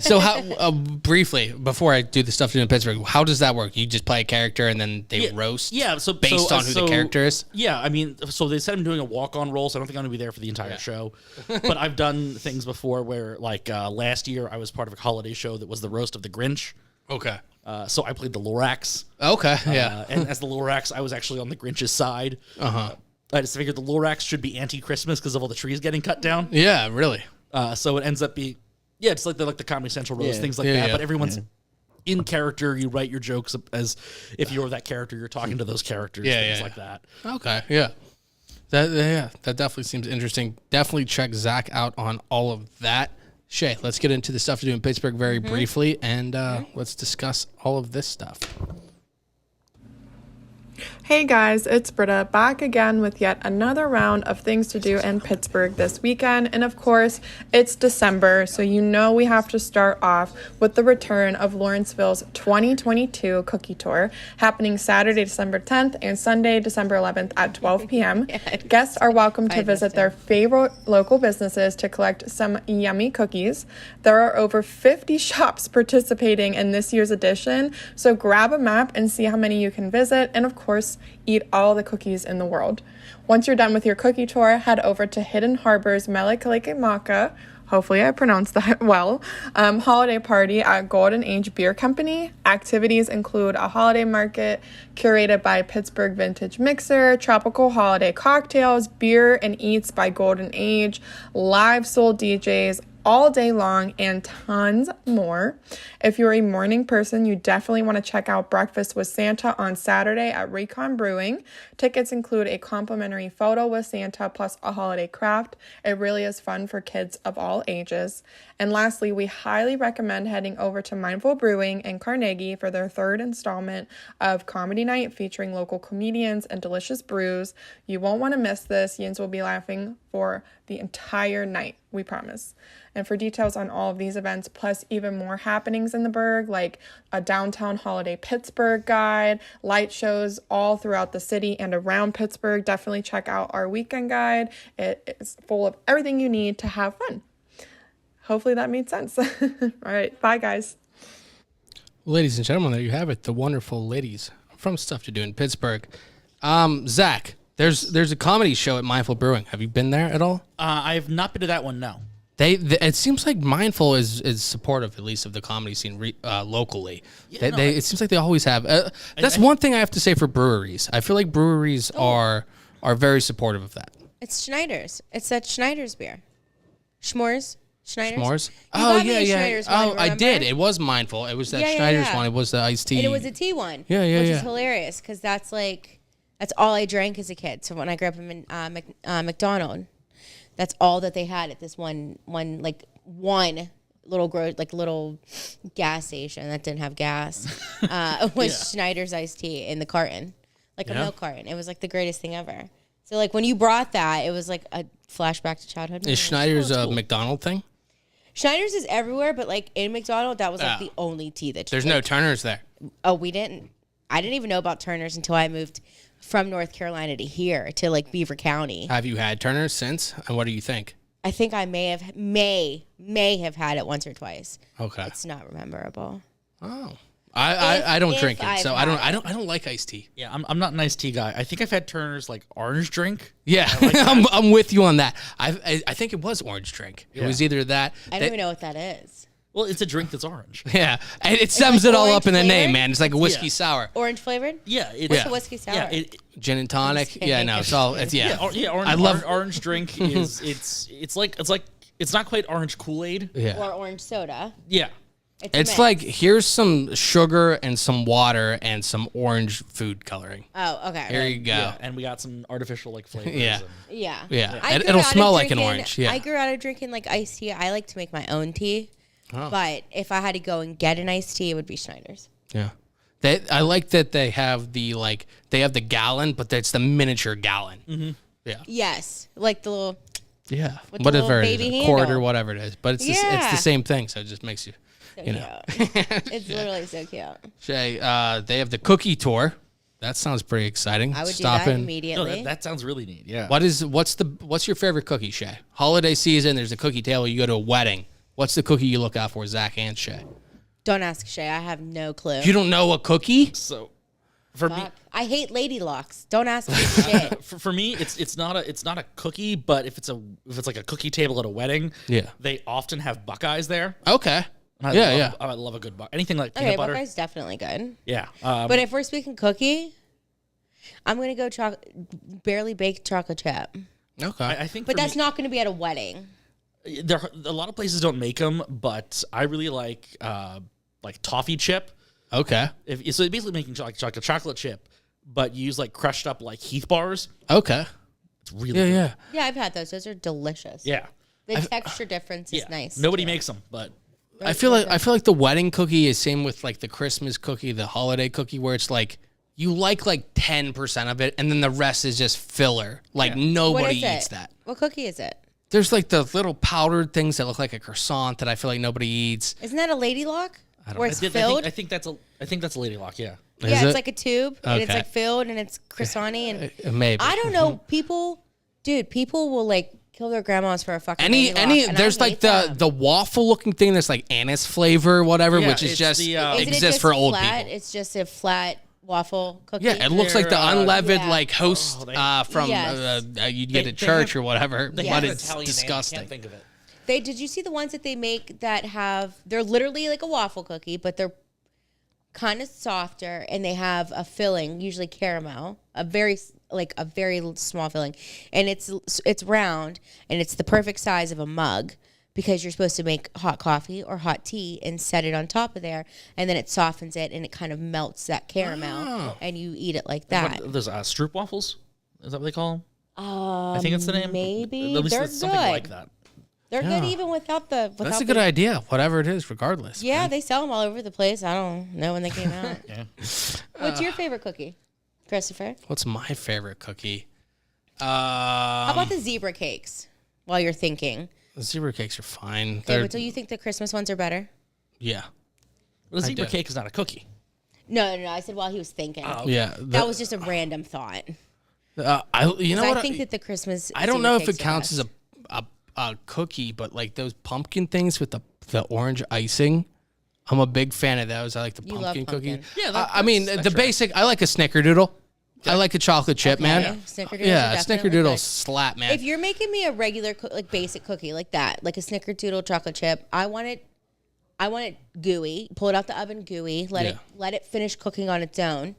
So how briefly, before I do the stuff in Pittsburgh, how does that work? You just play a character and then they roast? Yeah. So based on who the character is? Yeah. I mean, so they said I'm doing a walk-on role, so I don't think I'm going to be there for the entire show. But I've done things before where, like last year, I was part of a holiday show that was the Roast of the Grinch. Okay. So I played the Lorax. Okay, yeah. And as the Lorax, I was actually on the Grinch's side. I just figured the Lorax should be anti-Christmas because of all the trees getting cut down. Yeah, really. So it ends up being, it's like the Comedy Central roast, things like that. Yeah. But everyone's in character. You write your jokes as if you're that character. You're talking to those characters, things like that. Okay, yeah. That definitely seems interesting. Definitely check Zach out on all of that. Shay, let's get into the stuff to do in Pittsburgh very briefly, and let's discuss all of this stuff. Hey guys, it's Britta back again with yet another round of things to do in Pittsburgh this weekend. And of course, it's December, so you know we have to start off with the return of Lawrenceville's 2022 Cookie Tour, happening Saturday, December 10th and Sunday, December 11th at 12 p.m. Yes. Guests are welcome to visit their favorite local businesses to collect some yummy cookies. There are over 50 shops participating in this year's edition, so grab a map and see how many you can visit, and of course, eat all the cookies in the world. Once you're done with your cookie tour, head over to Hidden Harbor's Melikalekimaka, hopefully I pronounced that well, holiday party at Golden Age Beer Company. Activities include a holiday market curated by Pittsburgh Vintage Mixer, tropical holiday cocktails, beer and eats by Golden Age, live soul DJs, all day long, and tons more. If you're a morning person, you definitely want to check out Breakfast with Santa on Saturday at Recon Brewing. Tickets include a complimentary photo with Santa plus a holiday craft. It really is fun for kids of all ages. And lastly, we highly recommend heading over to Mindful Brewing in Carnegie for their third installment of Comedy Night featuring local comedians and delicious brews. You won't want to miss this. Yins will be laughing for the entire night, we promise. And for details on all of these events, plus even more happenings in the Burgh, like a downtown holiday Pittsburgh guide, light shows all throughout the city and around Pittsburgh, definitely check out our weekend guide. It is full of everything you need to have fun. Hopefully that made sense. All right, bye guys. Ladies and gentlemen, there you have it. The wonderful ladies from Stuff to Do in Pittsburgh. Zach, there's a comedy show at Mindful Brewing. Have you been there at all? I have not been to that one, no. It seems like Mindful is supportive, at least, of the comedy scene locally. Yeah, it seems like they always have. That's one thing I have to say for breweries. I feel like breweries are very supportive of that. It's Schneider's. It's that Schneider's beer. Schmores? Schneider's? S'mores? Oh, yeah. Oh, I did. It was Mindful. It was that Schneider's one. It was the iced tea. And it was a tea one. Yeah. Which is hilarious because that's all I drank as a kid. So when I grew up in McDonald, that's all that they had at this one little gas station that didn't have gas. Was Schneider's iced tea in the carton, a milk carton. It was like the greatest thing ever. So like when you brought that, it was like a flashback to childhood. Is Schneider's a McDonald thing? Schneider's is everywhere, but like in McDonald, that was like the only tea that there's no Turner's there. Oh, we didn't. I didn't even know about Turner's until I moved from North Carolina to here to like Beaver County. Have you had Turner's since? And what do you think? I think I may have had it once or twice. Okay. It's not memorable. Oh. I don't drink it, so I don't like iced tea. Yeah, I'm not an iced tea guy. I think I've had Turner's like orange drink. Yeah, like I'm with you on that. I think it was orange drink. Yeah. It was either that. I don't even know what that is. Well, it's a drink that's orange. Yeah, and it sums it all up in the name, man. It's like a whiskey sour. Orange flavored? Yeah. What's a whiskey sour? Yeah, gin and tonic. Yeah, no, it's all. It's orange drink is it's not quite orange Kool-Aid. Yeah. Or orange soda. Yeah. It's like, here's some sugar and some water and some orange food coloring. Oh, okay. Here you go. Yeah, and we got some artificial like flavors. Yeah. It'll smell like an orange. Yeah. I grew out of drinking like iced tea. I like to make my own tea. Oh. But if I had to go and get an iced tea, it would be Schneider's. Yeah. I like that they have the gallon, but it's the miniature gallon. Mm-hmm. Yeah. Yes. Like the little... Yeah. Whatever it is, a quart or whatever it is. But it's the same thing, so it just makes you... So it's literally so cute. Shay, they have the cookie tour. That sounds pretty exciting. I would do that immediately. No, that sounds really neat. Yeah. What's your favorite cookie, Shay? Holiday season, there's a cookie table. You go to a wedding. What's the cookie you look out for, Zach and Shay? Don't ask Shay. I have no clue. You don't know a cookie? So, for me, I hate lady locks. Don't ask me shit. For me, it's not a cookie, but if it's like a cookie table at a wedding, they often have Buckeyes there. Okay. I love a good Buckeye. Anything like peanut butter. Buckeye's definitely good. Yeah. But if we're speaking cookie, I'm going to go barely baked chocolate chip. Okay. I think but that's not going to be at a wedding. A lot of places don't make them, but I really like toffee chip. Okay. So basically making chocolate chip, but you use like crushed up like Heath bars. Okay. It's really good. Yeah, I've had those. Those are delicious. Yeah. The texture difference is nice. Nobody makes them, but I feel like the wedding cookie is same with like the Christmas cookie, the holiday cookie, where it's like you like 10% of it, and then the rest is just filler. Like nobody eats that. What cookie is it? There's like the little powdered things that look like a croissant that I feel like nobody eats. Isn't that a lady lock? I don't Where it's filled? I think that's a lady lock. Yeah. Yeah, Is it's it? like a tube, and it's Okay. like filled, and it's croissant-y, and Maybe. I don't know. People will like kill their grandmas for a fucking Any lady lock, and there's I like hate the them. the waffle looking thing that's like anise flavor or whatever, Yeah, which is it's just the, Isn't it exists just for old flat? people. It's just a flat waffle cookie. Yeah, it looks like the They're, unleavened yeah. like host from Yes. you'd get They- at they church have- or whatever, They but have an it's Italian name. I disgusting. can't think of it. Did you see the ones that they make that they're literally like a waffle cookie, but they're kind of softer, and they have a filling, usually caramel, a very small filling, and it's round, and it's the perfect size of a mug, because you're supposed to make hot coffee or hot tea and set it on top of there, and then it softens it, and it kind of melts that caramel, and you eat it like that. There's Stroop waffles. Is that what they call them? I think it's the name. maybe. At least They're it's something good. like that. They're Yeah. good even without the. That's a good idea, whatever it is, regardless. Yeah, man. they sell them all over the place. I don't know when they came out. Yeah. What's your favorite cookie, Christopher? What's my favorite cookie? How about the zebra cakes? While you're thinking, Zebra cakes are fine. okay, They're, but do you think the Christmas ones are better? yeah. Well, the zebra do. cake is not a cookie. No. I said while he was thinking. Yeah. That was just a random thought. you know what? I think that the Christmas. I don't zebra know if it cakes are counts as best. a cookie, but like those pumpkin things with the orange icing. I'm a big fan of those. I like the You love pumpkin cookie. pumpkin. Yeah, I mean the basic. I like a snickerdoodle. I like a chocolate chip, Okay, man. snickerdoodles Yeah, are a definitely snickerdoodle good. slap, man. If you're making me a regular, like basic cookie like that, like a snickerdoodle chocolate chip, I want it gooey. Pull it out the oven gooey. Let it finish cooking on its own,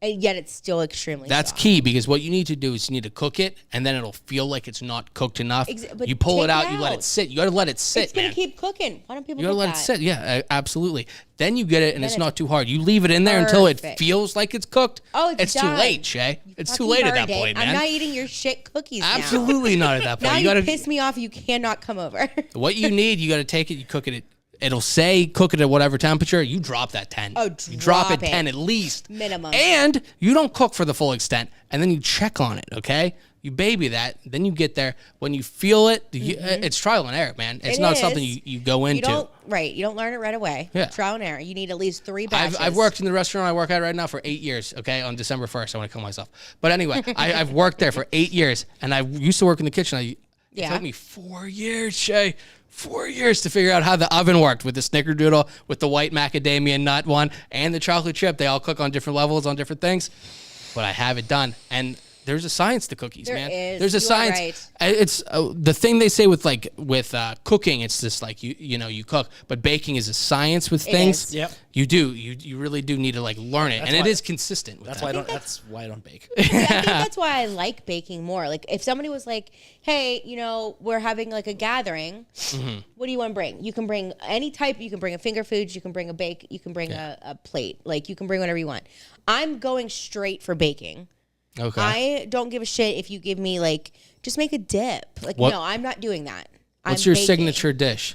and yet it's still extremely. That's soft. key, because what you need to do is you need to cook it, and then it'll feel like it's not cooked enough. But You pull take it out, you let it sit. You got to let it sit, It's gonna man. keep cooking. Why don't people? You gotta cook let that? it sit. Yeah, absolutely. Then you get it, and it's it's not too hard. You leave it in there until it perfect. feels like it's cooked. Oh, it's too done. late, Shay. It's too Fucking late at that burned it. point, man. I'm not eating your shit cookies. Absolutely not at that Now, point. you gotta piss me off. You cannot come over. what you need. You gotta take it. You cook it. It'll say cook it at whatever temperature. You drop that 10. Oh, you drop it drop it. 10 at least Minimum. And you don't cook for the full extent, and then you check on it. Okay. You baby that, then you get there. When you feel it, it's trial and error, man. It's It not is. something you go into. You don't learn it right away. Yeah. Trial and error. You need at least 3 batches. I've worked in the restaurant I work at right now for 8 years. Okay, on December 1st, I want to kill myself. But anyway, I've worked there for 8 years, and I used to work in the kitchen. It took me 4 years, Shay. 4 years to figure out how the oven worked with the snickerdoodle, with the white macadamia nut one, and the chocolate chip. They all cook on different levels on different things. But I have it done, and there's a science to cookies, There man. is. There's a You are science. right. It's the thing they say with cooking. It's just like you cook, but baking is a science with things. is. Yep. You really do need to learn it, and it why- is consistent. With That's that. why I don't bake. I think that's why I like baking more. Like if somebody was like, "Hey, we're having like a gathering. What do you want to bring? You can bring any type. You can bring a finger foods. You can bring a bake. You can bring a plate. Like you can bring whatever you want." I'm going straight for baking. Okay. I don't give a shit if you give me like just make a dip. Like What- no, I'm not doing that. What's I'm your baking. signature dish?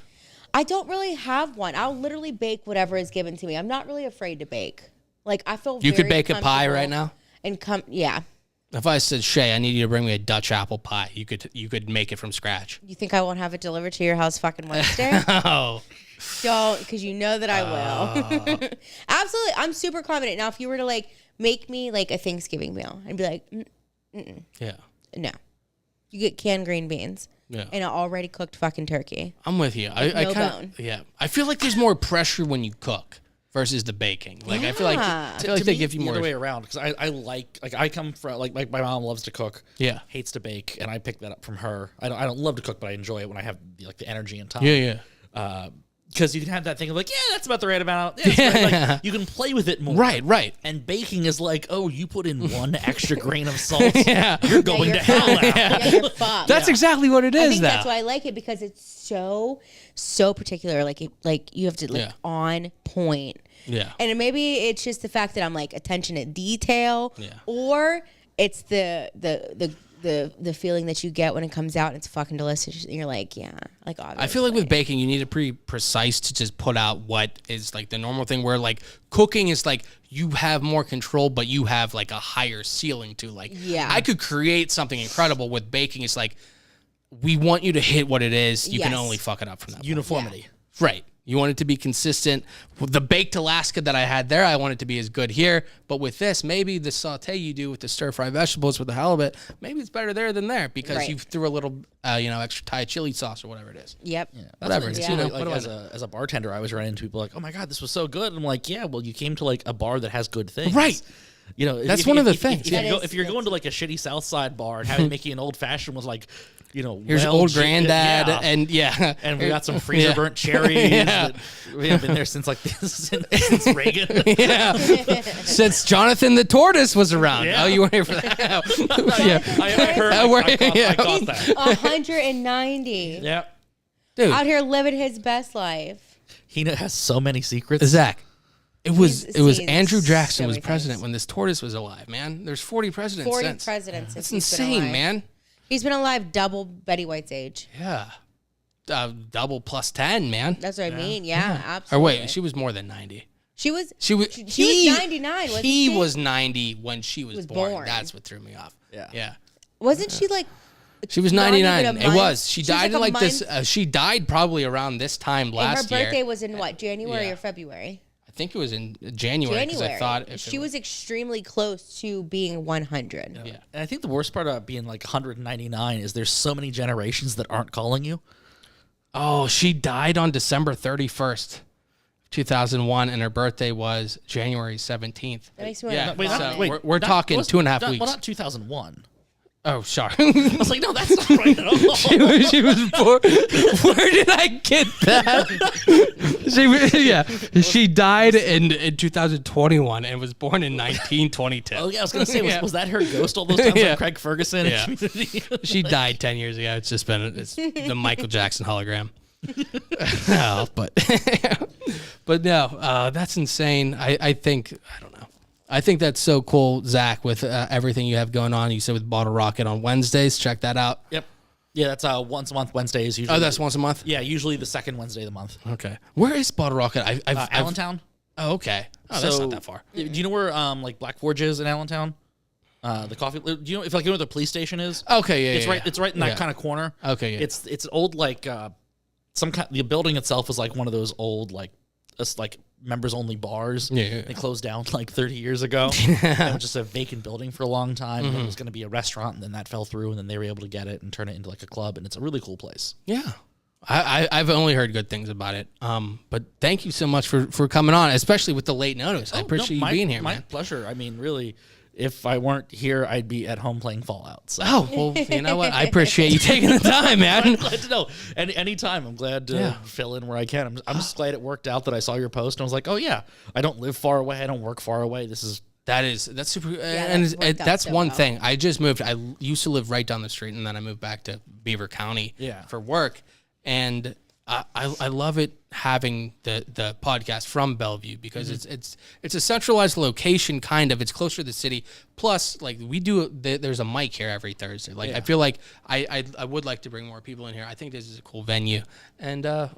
I don't really have one. I'll literally bake whatever is given to me. I'm not really afraid to bake. Like I feel You could very bake a pie right comfortable now. and yeah. If I said, Shay, I need you to bring me a Dutch apple pie, you could make it from scratch. You think I won't have it delivered to your house fucking Wednesday? Oh, Don't, because you know that I will. Absolutely. I'm super confident. Now, if you were to like make me like a Thanksgiving meal, I'd be like, yeah. no. You get canned green beans Yeah. and an already cooked fucking turkey. I'm with you. I no kind bone. of yeah. I feel like there's more pressure when you cook versus the baking. Like I feel like Yeah. they To me, give you the more. other way around, because I like I come from like my mom loves to cook, Yeah. hates to bake, and I pick that up from her. I don't love to cook, but I enjoy it when I have the energy and time. Yeah, yeah. Because you can have that thing of like, yeah, that's about the right amount. Yeah, that's right. Like, you can play with it more. Right. And baking is like, oh, you put in 1 extra grain of salt, Yeah. you're going you're to hell now. Yeah, you're fucked. That's exactly what it I is think now. that's why I like it, because it's so particular. Like you have to Yeah. on point. Yeah. And maybe it's just the fact that I'm like attention to detail, Yeah. or it's the the feeling that you get when it comes out and it's fucking delicious. And you're like, yeah, like obviously. I feel like with baking, you need to be precise to just put out what is like the normal thing, where like cooking is like you have more control, but you have like a higher ceiling to like, I could create something incredible. With baking, it's like, we want you to hit what it is. You can only fuck it up from that Uniformity. point. Right. You want it to be consistent. With the baked Alaska that I had there, I want it to be as good here. But with this, maybe the saute you do with the stir-fry vegetables with the halibut, maybe it's better there than there because you threw a little, extra Thai chili sauce or whatever it is. Yep. Yeah, whatever. Like, as a bartender, I was running into people like, oh my God, this was so good. And I'm like, yeah, well, you came to like a bar that has good things. Right. You know, that's one of the things. If you're going to like a shitty South Side bar and having making an old fashioned was like, here's old granddad, and and we got some freezer burnt cherries. That we have been there since like since Reagan. Since Jonathan the Tortoise was around. Oh, you weren't here for that. I heard. I caught that. 190. Yeah, dude, out here living his best life. He has so many secrets. Zach. It was Andrew Jackson was president when this tortoise was alive, man. There's 40 presidents 40 since. presidents. That's insane, man. He's been alive double Betty White's age. Yeah. Double plus 10, man. That's what I mean. Yeah, absolutely. Or wait, she was more than 90. She was 99, wasn't he she? was 90 when she was born. That's what threw me off. Yeah. Wasn't she like... She was 99. It was. She died in like this. She died probably around this time last year. And her birthday was in what, January or February? I think it was in January. Because I thought she was extremely close to being 100. Yeah. And I think the worst part about being like 199 is there's so many generations that aren't calling you. Oh, she died on December 31st, 2001, and her birthday was January 17th. That makes me want to wait, we're talking 2.5 weeks. Well, not 2001. Oh, sorry. I was like, no, that's not right at all. she was born. Where did I get that? She died in 2021 and was born in 1922. Oh, yeah, I was going to say, was that her ghost all those times like Craig Ferguson? Yeah. She died 10 years ago. It's just been the Michael Jackson hologram. But no, that's insane. I think, I don't know. I think that's so cool, Zach, with everything you have going on. You said with Bottle Rocket on Wednesdays. Check that out. Yep. Yeah, that's once a month Wednesdays usually. Oh, that's once a month? Yeah, usually the second Wednesday of the month. Okay. Where is Bottle Rocket? Allentown. Oh, okay. Oh, that's not that far. Do you know where like Black Forge is in Allentown? The coffee. Do you know if like you know where the police station is? Okay, yeah, it's right. It's right in that kind of corner. Okay, yeah. It's an old like some kind. The building itself is like one of those old like members only bars. Yeah. They closed down like 30 years ago. It was just a vacant building for a long time. And it was going to be a restaurant, and then that fell through, and then they were able to get it and turn it into like a club, and it's a really cool place. Yeah. I've only heard good things about it. But thank you so much for coming on, especially with the late notice. I appreciate you being here, man. My pleasure. I mean, really, if I weren't here, I'd be at home playing Fallout. So. Oh, well, you know what? I appreciate you taking the time, man. I'm glad to know. Anytime, I'm glad to fill in where I can. I'm just glad it worked out that I saw your post and I was like, oh, yeah, I don't live far away. I don't work far away. That's super. And that's one thing. I just moved. I used to live right down the street, and then I moved back to Beaver County for work. And I love it having the podcast from Bellevue because it's a centralized location, kind of. It's closer to the city. Plus, like there's a mic here every Thursday. Like I feel like I would like to bring more people in here. I think this is a cool venue, and I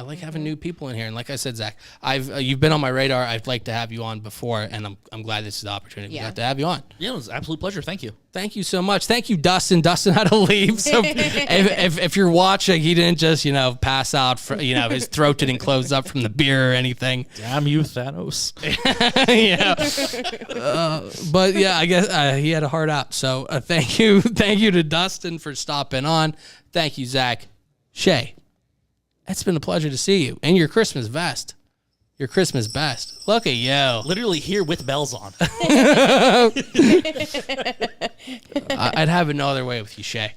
like having new people in here. And like I said, Zach, you've been on my radar. I'd like to have you on before, and I'm glad this is the opportunity we got to have you on. Yeah, it was an absolute pleasure. Thank you. Thank you so much. Thank you, Dustin. Dustin had to leave. So if you're watching, he didn't just pass out. His throat didn't close up from the beer or anything. Damn you, Thanos. But yeah, I guess he had a hard out. So thank you to Dustin for stopping on. Thank you, Zach. Shay, it's been a pleasure to see you and your Christmas vest. Your Christmas best. Look at you. Literally here with bells on. I'd have it no other way with you, Shay.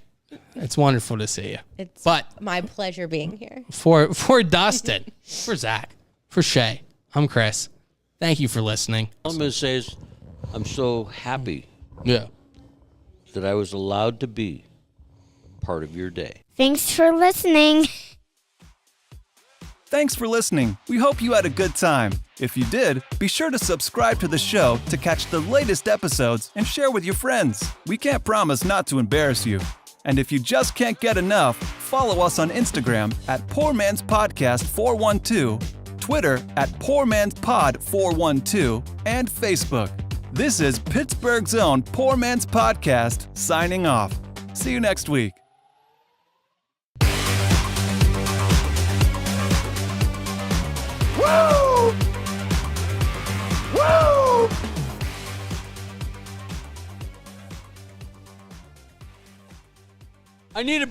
It's wonderful to see you. It's my pleasure being here. For Dustin, for Zach, for Shay, I'm Chris. Thank you for listening. All I'm going to say is I'm so happy that I was allowed to be part of your day. Thanks for listening. Thanks for listening. We hope you had a good time. If you did, be sure to subscribe to the show to catch the latest episodes and share with your friends. We can't promise not to embarrass you. And if you just can't get enough, follow us on Instagram at Poor Man's Podcast 412, Twitter at Poor Man's Pod 412, and Facebook. This is Pittsburgh's own Poor Man's Podcast, signing off. See you next week. Woo! Woo! I need a